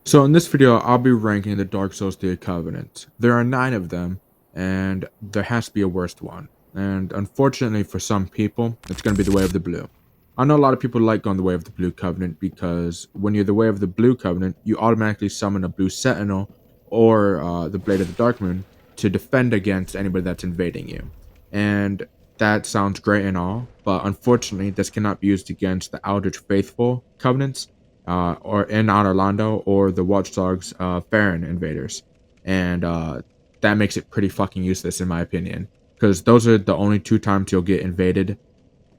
So in this video, I'll be ranking the Dark Souls 3 Covenant. There are 9 of them, and there has to be a worst one. And unfortunately for some people, it's going to be the Way of the Blue. I know a lot of people like going the Way of the Blue Covenant because when you're the Way of the Blue Covenant, you automatically summon a Blue Sentinel or the Blade of the Dark Moon to defend against anybody that's invading you. And that sounds great and all, but unfortunately, this cannot be used against the Aldrich Faithful Covenants or in Orlando or the Watchdogs Farron invaders, and that makes it pretty fucking useless in my opinion, because those are the only 2 times you'll get invaded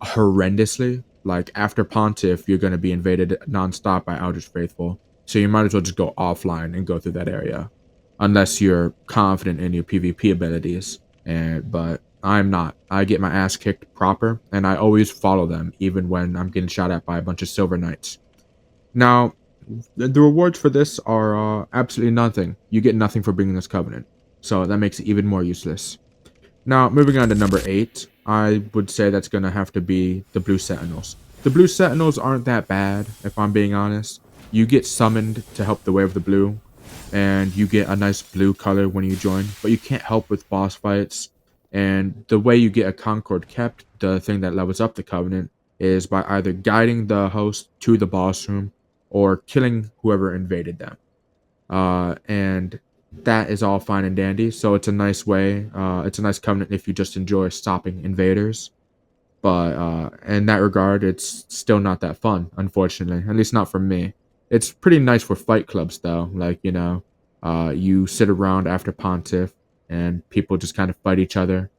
horrendously. Like after Pontiff, you're gonna be invaded nonstop by Eldritch Faithful, so you might as well just go offline and go through that area, unless you're confident in your PvP abilities. But I'm not. I get my ass kicked proper, and I always follow them, even when I'm getting shot at by a bunch of Silver Knights. Now, the rewards for this are absolutely nothing. You get nothing for bringing this covenant, so that makes it even more useless. Now, moving on to number 8, I would say that's going to have to be the Blue Sentinels. The Blue Sentinels aren't that bad, if I'm being honest. You get summoned to help the Way of the Blue, and you get a nice blue color when you join, but you can't help with boss fights. And the way you get a Concord kept, the thing that levels up the Covenant, is by either guiding the host to the boss room or killing whoever invaded them. And that is all fine and dandy. So it's a nice way. It's a nice covenant if you just enjoy stopping invaders. But in that regard, it's still not that fun, unfortunately. At least not for me. It's pretty nice for fight clubs, though. Like, you sit around after Pontiff and people just kind of fight each other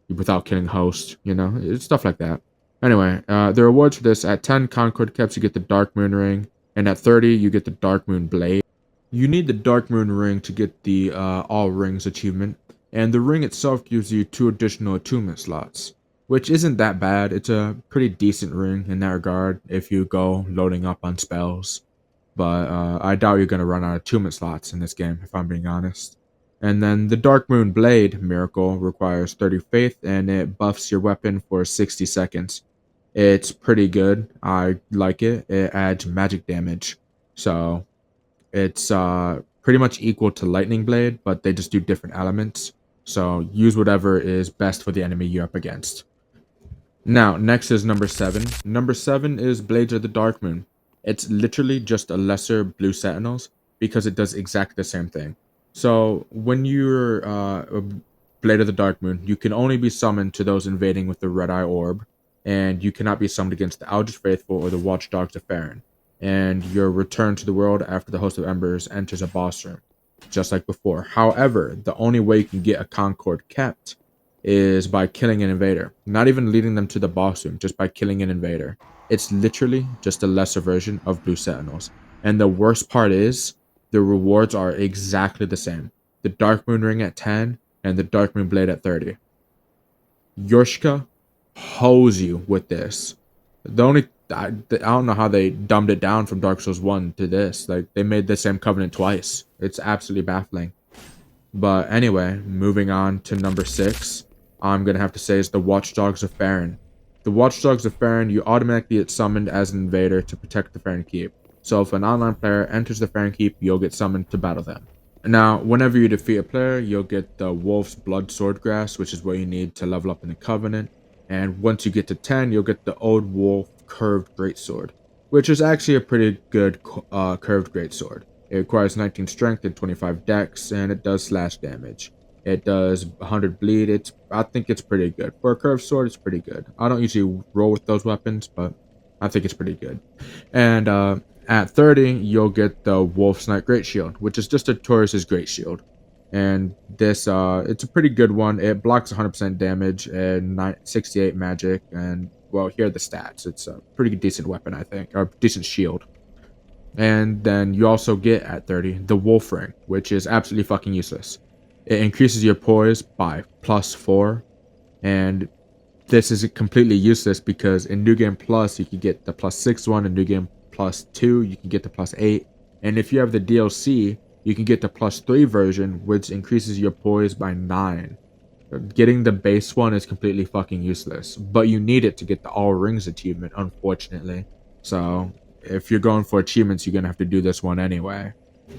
without killing host, it's stuff like that. Anyway, the rewards for this: at 10 Concord Caps, you get the Dark Moon Ring, and at 30, you get the Dark Moon Blade. You need the Dark Moon Ring to get the All Rings achievement, and the ring itself gives you 2 additional attunement slots, which isn't that bad. It's a pretty decent ring in that regard if you go loading up on spells, but I doubt you're going to run out of attunement slots in this game, if I'm being honest. And then the Dark Moon Blade miracle requires 30 faith, and it buffs your weapon for 60 seconds. It's pretty good. I like it. It adds magic damage. So it's pretty much equal to Lightning Blade, but they just do different elements. So use whatever is best for the enemy you're up against. Now, next is number 7. Number 7 is Blades of the Dark Moon. It's literally just a lesser Blue Sentinels because it does exactly the same thing. So when you're a Blade of the Dark Moon, you can only be summoned to those invading with the Red Eye Orb, and you cannot be summoned against the Aldrich Faithful or the Watchdogs of Farron. And you're returned to the world after the Host of Embers enters a boss room, just like before. However, the only way you can get a Concord kept is by killing an invader. Not even leading them to the boss room, just by killing an invader. It's literally just a lesser version of Blue Sentinels. And the worst part is, the rewards are exactly the same. The Dark Moon Ring at 10, and the Dark Moon Blade at 30. Yorshka hose you with this. I don't know how they dumbed it down from Dark Souls 1 to this. Like, they made the same covenant twice. It's absolutely baffling. But anyway, moving on to number 6, I'm going to have to say is the Watchdogs of Farron. The Watchdogs of Farron, you automatically get summoned as an invader to protect the Farron Keep. So if an online player enters the Farron Keep, you'll get summoned to battle them. Now, whenever you defeat a player, you'll get the Wolf's Blood Swordgrass, which is what you need to level up in the Covenant. And once you get to 10, you'll get the Old Wolf Curved Greatsword, which is actually a pretty good curved greatsword. It requires 19 strength and 25 dex, and it does slash damage. It does 100 bleed. I think it's pretty good. For a curved sword, it's pretty good. I don't usually roll with those weapons, but I think it's pretty good. And at 30, you'll get the Wolf's Knight Great Shield, which is just a Taurus's Great Shield. And this, it's a pretty good one. It blocks 100% damage and 68 magic. And, well, here are the stats. It's a pretty decent weapon, I think, or decent shield. And then you also get, at 30, the Wolf Ring, which is absolutely fucking useless. It increases your poise by +4. And this is completely useless because in New Game Plus, you can get the +6 one. In New Game Plus 2, you can get the +8. And if you have the DLC, you can get the +3 version, which increases your poise by 9. Getting the base one is completely fucking useless, but you need it to get the All Rings achievement, unfortunately. So, if you're going for achievements, you're gonna have to do this one anyway.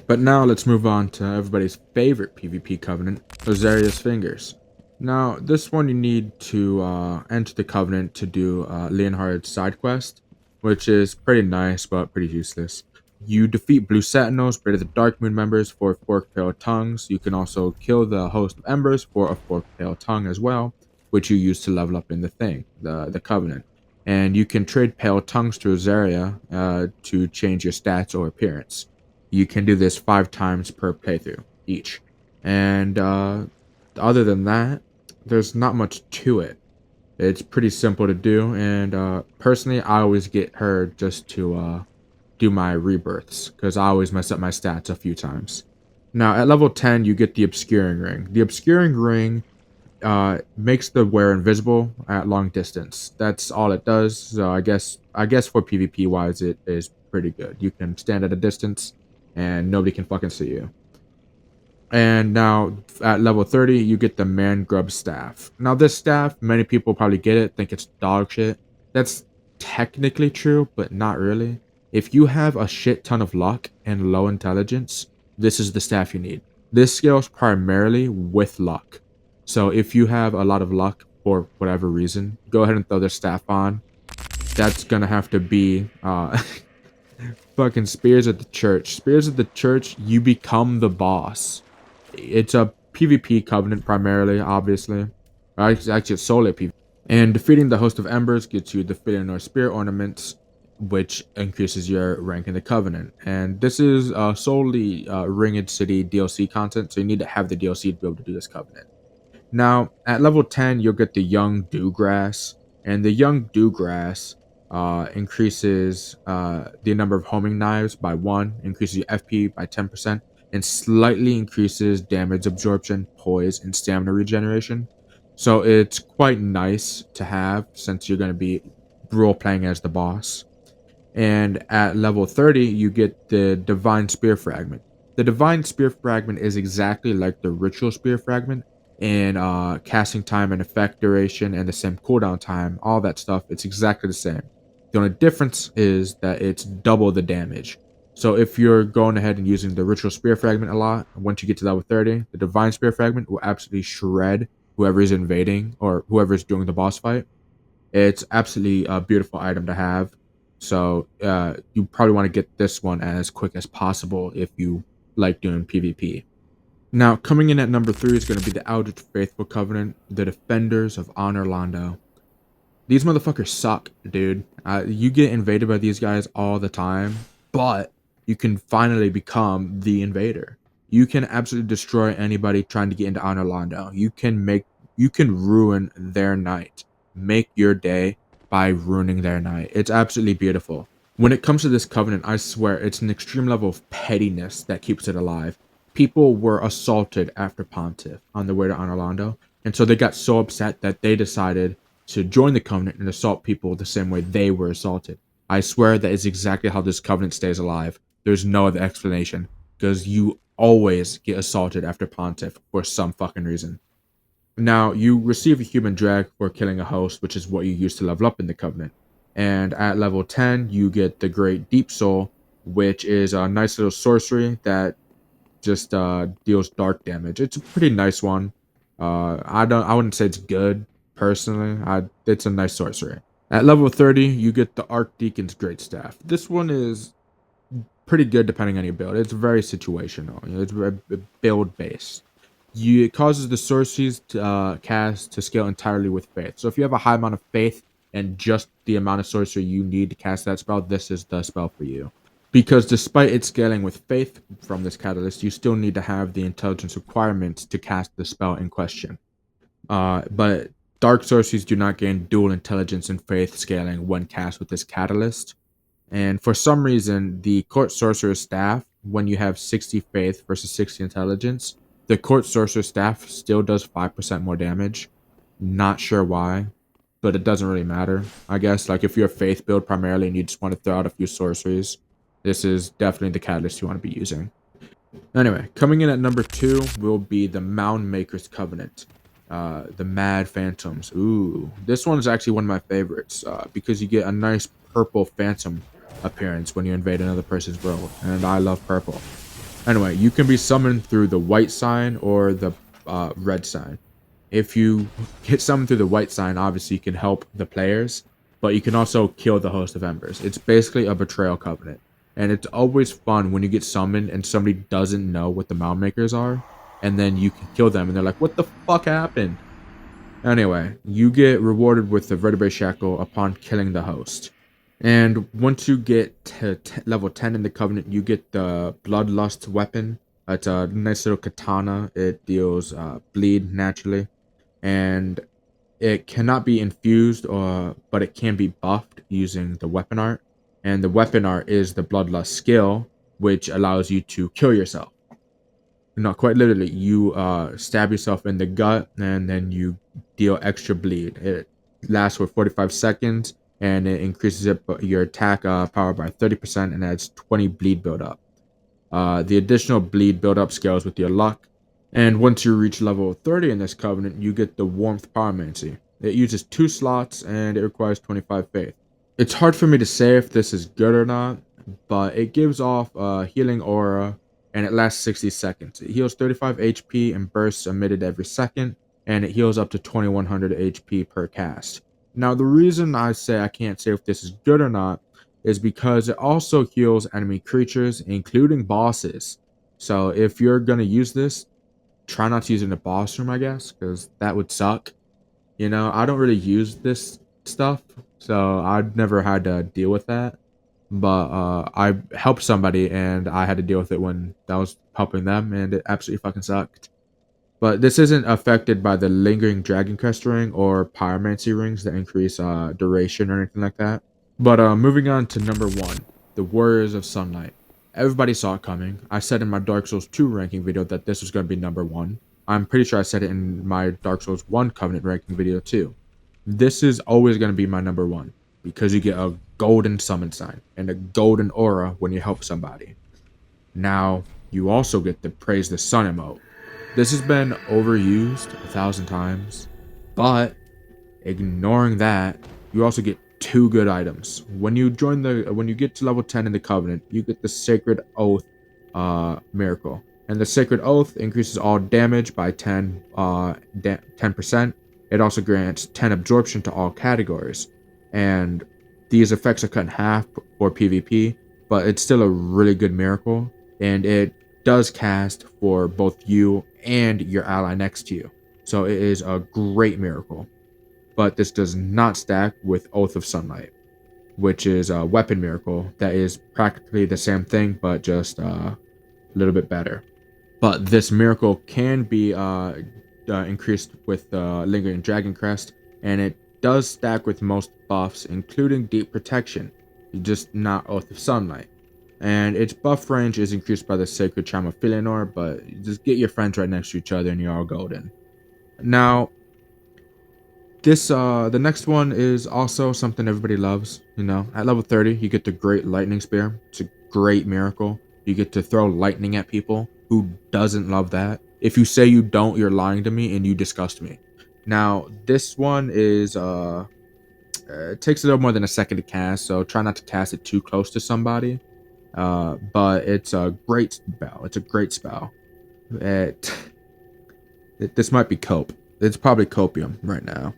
But now let's move on to everybody's favorite PvP covenant, Rosaria's Fingers. Now, this one you need to enter the covenant to do Leonhard's side quest, which is pretty nice but pretty useless. You defeat blue sentinels, rid of the dark moon members for forked pale tongues. You can also kill the host of embers for a forked pale tongue as well, which you use to level up in the thing, the covenant. And you can trade pale tongues to Rosaria to change your stats or appearance. You can do this 5 times per playthrough each. And other than that, there's not much to it. It's pretty simple to do, and personally, I always get her just to do my rebirths, because I always mess up my stats a few times. Now, at level 10, you get the Obscuring Ring. The Obscuring Ring makes the wearer invisible at long distance. That's all it does. So I guess for PvP wise, it is pretty good. You can stand at a distance, and nobody can fucking see you. And now at level 30, you get the Man Grub Staff. Now this staff, many people probably get it, think it's dog shit. That's technically true, but not really. If you have a shit ton of luck and low intelligence, this is the staff you need. This scales primarily with luck. So if you have a lot of luck for whatever reason, go ahead and throw the staff on. That's gonna have to be fucking Spears at the Church. Spears at the Church, you become the boss. It's a PvP covenant primarily, obviously. Actually, it's solely PvP. And defeating the host of embers gets you the Filianor Spear ornaments, which increases your rank in the covenant. And this is solely Ringed City DLC content, so you need to have the DLC to be able to do this covenant. Now, at level 10, you'll get the Young Dewgrass, and the Young Dewgrass increases the number of homing knives by 1, increases your FP by 10%, and slightly increases damage absorption, poise, and stamina regeneration. So it's quite nice to have since you're going to be role playing as the boss. And at level 30, you get the Divine Spear Fragment. The Divine Spear Fragment is exactly like the Ritual Spear Fragment in casting time and effect duration and the same cooldown time, all that stuff. It's exactly the same. The only difference is that it's double the damage. So if you're going ahead and using the Ritual Spear Fragment a lot, once you get to level 30, the Divine Spear Fragment will absolutely shred whoever is invading or whoever is doing the boss fight. It's absolutely a beautiful item to have. So you probably want to get this one as quick as possible if you like doing PvP. Now, coming in at number 3 is going to be the Aldrich Faithful Covenant, the Defenders of Honor Londo. These motherfuckers suck, dude. You get invaded by these guys all the time, but you can finally become the invader. You can absolutely destroy anybody trying to get into Honor Londo. You can ruin their night. Make your day by ruining their night. It's absolutely beautiful. When it comes to this covenant, I swear it's an extreme level of pettiness that keeps it alive. People were assaulted after Pontiff on their way to Honor Londo, and so they got so upset that they decided to join the covenant and assault people the same way they were assaulted. I swear that is exactly how this covenant stays alive. There's no other explanation, because you always get assaulted after Pontiff for some fucking reason. Now, you receive a human drag for killing a host, which is what you use to level up in the covenant. And at level 10, you get the Great Deep Soul, which is a nice little sorcery that just deals dark damage. It's a pretty nice one. I wouldn't say it's good personally. It's a nice sorcery. At level 30, you get the Archdeacon's Great Staff. This one is pretty good depending on your build. It's very situational. It's very build based. It causes the sorceries to cast to scale entirely with faith. So if you have a high amount of faith and just the amount of sorcery you need to cast that spell, this is the spell for you. Because despite its scaling with faith from this catalyst, you still need to have the intelligence requirements to cast the spell in question. But dark sorceries do not gain dual intelligence and faith scaling when cast with this catalyst. And for some reason, the Court Sorcerer's Staff, when you have 60 faith versus 60 intelligence, the Court Sorcerer's Staff still does 5% more damage. Not sure why, but it doesn't really matter. I guess, like, if you're a faith build primarily and you just want to throw out a few sorceries, this is definitely the catalyst you want to be using. Anyway, coming in at number 2 will be the Mound Maker's Covenant. The Mad Phantoms. Ooh, this one is actually one of my favorites because you get a nice purple phantom appearance when you invade another person's world, and I love purple. Anyway, you can be summoned through the white sign or the red sign. If you hit summoned through the white sign, obviously you can help the players, but you can also kill the host of embers. It's basically a betrayal covenant. And it's always fun when you get summoned and somebody doesn't know what the mound makers are, and then you can kill them and they're like, what the fuck happened? Anyway, you get rewarded with the vertebrae shackle upon killing the host. And once you get to level 10 in the Covenant, you get the Bloodlust weapon. It's a nice little katana. It deals bleed naturally. And it cannot be infused, but it can be buffed using the weapon art. And the weapon art is the Bloodlust skill, which allows you to kill yourself. Not quite literally. You stab yourself in the gut, and then you deal extra bleed. It lasts for 45 seconds, and it increases your attack power by 30% and adds 20 bleed buildup. The additional bleed buildup scales with your luck. And once you reach level 30 in this covenant, you get the Warmth Pyromancy. It uses 2 slots, and it requires 25 faith. It's hard for me to say if this is good or not, but it gives off a healing aura and it lasts 60 seconds. It heals 35 HP and bursts emitted every second, and it heals up to 2100 HP per cast. Now, the reason I say I can't say if this is good or not is because it also heals enemy creatures, including bosses. So, if you're going to use this, try not to use it in a boss room, I guess, because that would suck. I don't really use this stuff, so I've never had to deal with that. But I helped somebody and I had to deal with it when I was helping them, and it absolutely fucking sucked. But this isn't affected by the lingering Dragon Crest ring or Pyromancy rings that increase duration or anything like that. But moving on to number one, the Warriors of Sunlight. Everybody saw it coming. I said in my Dark Souls 2 ranking video that this was going to be number one. I'm pretty sure I said it in my Dark Souls 1 Covenant ranking video too. This is always going to be my number one because you get a golden summon sign and a golden aura when you help somebody. Now, you also get the Praise the Sun emote. This has been overused 1,000 times, but ignoring that, you also get 2 good items. When you get to level 10 in the Covenant, you get the Sacred Oath miracle. And the Sacred Oath increases all damage by 10%. It also grants 10 absorption to all categories. And these effects are cut in half for PvP, but it's still a really good miracle. And it does cast for both you and your ally next to you. So it is a great miracle. But this does not stack with Oath of Sunlight, which is a weapon miracle that is practically the same thing, but just a little bit better. But this miracle can be increased with Lingering Dragon Crest, and it does stack with most buffs, including Deep Protection, just not Oath of Sunlight. And its buff range is increased by the Sacred Charm of Felinor, but just get your friends right next to each other and you're all golden. Now, the next one is also something everybody loves. At level 30, you get the Great Lightning Spear. It's a great miracle. You get to throw lightning at people. Who doesn't love that? If you say you don't, you're lying to me and you disgust me. Now, this one is it takes a little more than a second to cast, so try not to cast it too close to somebody. But it's a great spell. It's a great spell. It, this might be cope. It's probably copium right now.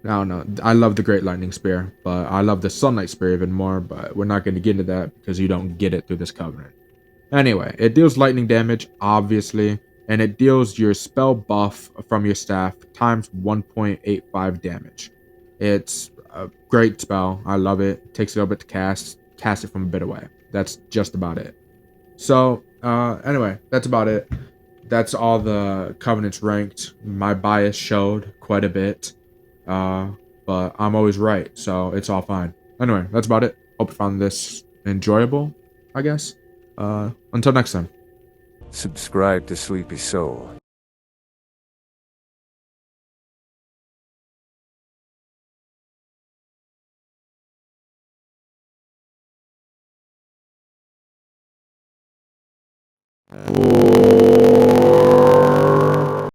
I don't know. I love the Great Lightning Spear, but I love the Sunlight Spear even more, but we're not going to get into that because you don't get it through this covenant. Anyway, it deals lightning damage, obviously, and it deals your spell buff from your staff times 1.85 damage. It's a great spell. I love it. It takes a little bit to cast it from a bit away. That's just about it. So, anyway, that's about it. That's all the covenants ranked. My bias showed quite a bit. Uh, but I'm always right, so it's all fine. Anyway, that's about it. Hope you found this enjoyable, I guess. Until next time. Subscribe to Sleepy Soul.